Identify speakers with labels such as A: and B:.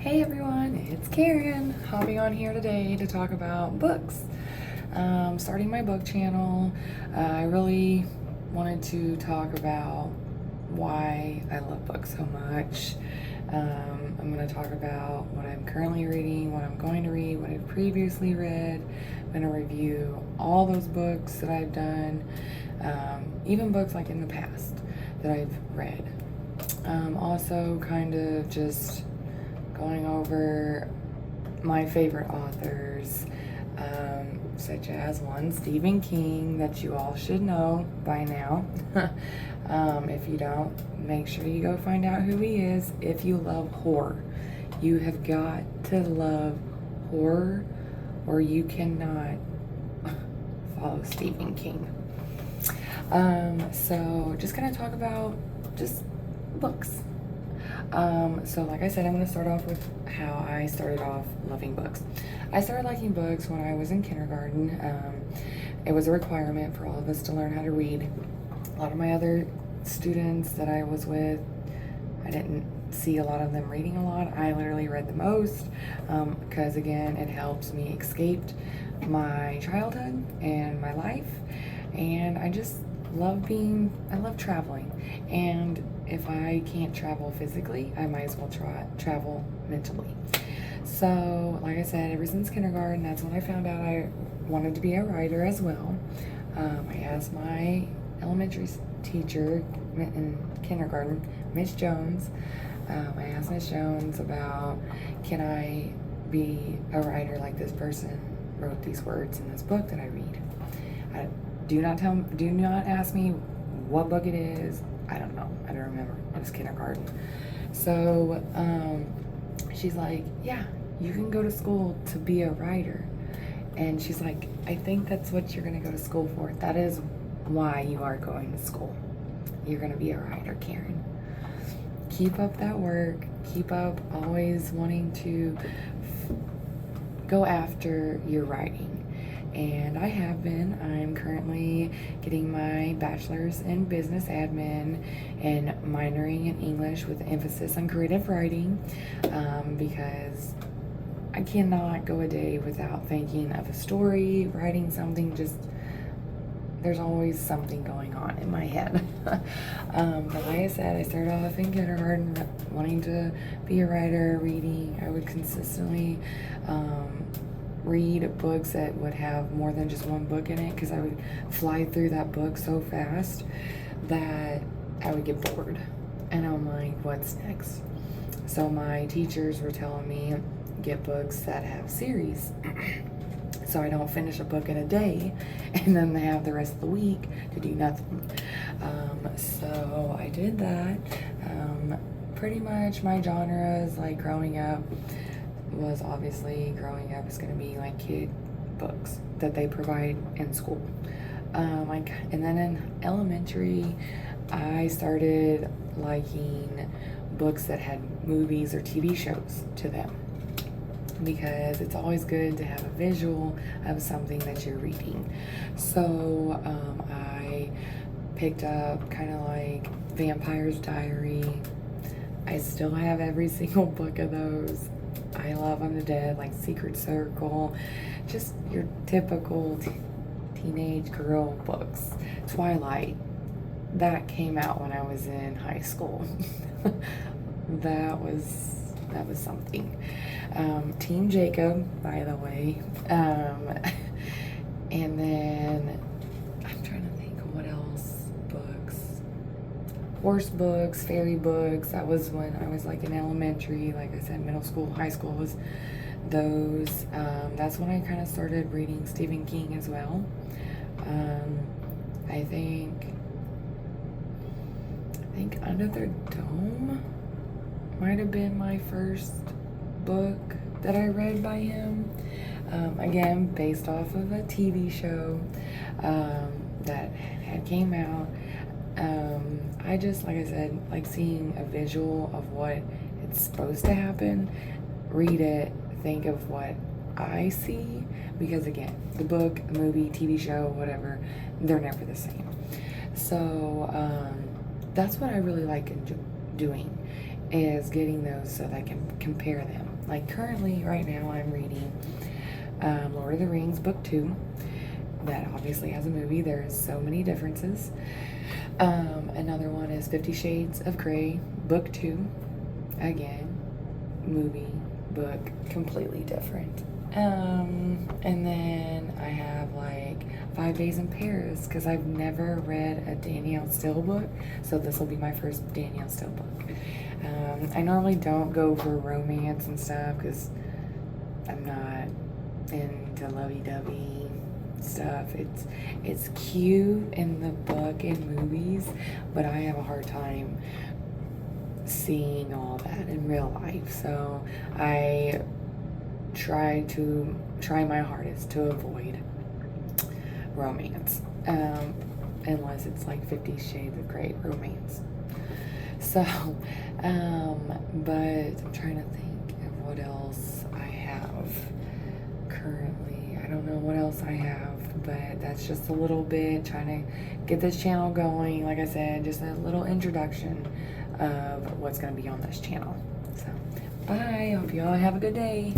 A: Hey everyone, it's Karen, hopping on here today to talk about books. Starting my book channel, I really wanted to talk about why I love books so much. I'm going to talk about what I'm currently reading, what I'm going to read, what I've previously read. I'm going to review all those books that I've done, even books like in the past that I've read. Also, kind of just going over my favorite authors, such as one, Stephen King, that you all should know by now. If you don't, make sure you go find out who he is. If you love horror, you have got to love horror, or you cannot follow Stephen King. So just gonna talk about just books. So like I said, I'm going to start off with how I started off loving books. I started liking books when I was in kindergarten. It was a requirement for all of us to learn how to read. A lot of my other students that I was with, I didn't see a lot of them reading a lot. I literally read the most because again, it helps me escape my childhood and my life. And I just I love traveling. And if I can't travel physically, I might as well travel mentally. So, like I said, ever since kindergarten, that's when I found out I wanted to be a writer as well. I asked my elementary teacher in kindergarten, Miss Jones. I asked Miss Jones about, can I be a writer like this person wrote these words in this book that I read? Do not ask me what book it is. I don't know. I don't remember. It was kindergarten. So she's like, yeah, you can go to school to be a writer. And she's like, I think that's what you're going to go to school for. That is why you are going to school. You're going to be a writer, Karen. Keep up that work. Keep up always wanting to go after your writing. And I have been. I'm currently getting my bachelor's in business admin and minoring in English with an emphasis on creative writing, because I cannot go a day without thinking of a story, writing something. Just there's always something going on in my head. But like I said, I started off in kindergarten wanting to be a writer, reading. I would consistently read books that would have more than just one book in it, because I would fly through that book so fast that I would get bored. And I'm like, what's next? So my teachers were telling me, get books that have series. So I don't finish a book in a day and then they have the rest of the week to do nothing. So I did that. Pretty much my genres, like growing up, was obviously growing up is going to be like kid books that they provide in school. And then in elementary, I started liking books that had movies or TV shows to them, because it's always good to have a visual of something that you're reading. So I picked up kind of like Vampire's Diary. I still have every single book of those. I love them to death, like Secret Circle, just your typical teenage girl books. Twilight, that came out when I was in high school. that was something. Team Jacob, by the way. And then I'm trying to think what else. Books, horse books, fairy books. That was when I was like in elementary. Like I said, middle school, high school was those. That's when I kind of started reading Stephen King as well. I think Under the Dome might have been my first book that I read by him. Again, based off of a TV show that had came out. I just, like I said, like seeing a visual of what it's supposed to happen, read it, think of what I see, because again, the book, the movie, TV show, whatever, they're never the same. So that's what I really like doing, is getting those so that I can compare them. Like currently, right now, I'm reading Lord of the Rings Book 2. That obviously has a movie. There's so many differences. Another one is 50 Shades of Grey Book 2. Again, movie, book, completely different. And then I have like 5 Days in Paris because I've never read a Danielle Steele book, so this will be my first Danielle Steele book. I normally don't go for romance and stuff because I'm not into lovey-dovey stuff. It's cute in the book and movies, but I have a hard time seeing all that in real life. So I try my hardest to avoid romance, unless it's like 50 Shades of Grey romance. So, but I'm trying to think of what else I have currently. I don't know what else I have, but that's just a little bit trying to get this channel going. Like I said, just a little introduction of what's going to be on this channel. So, bye. Hope you all have a good day.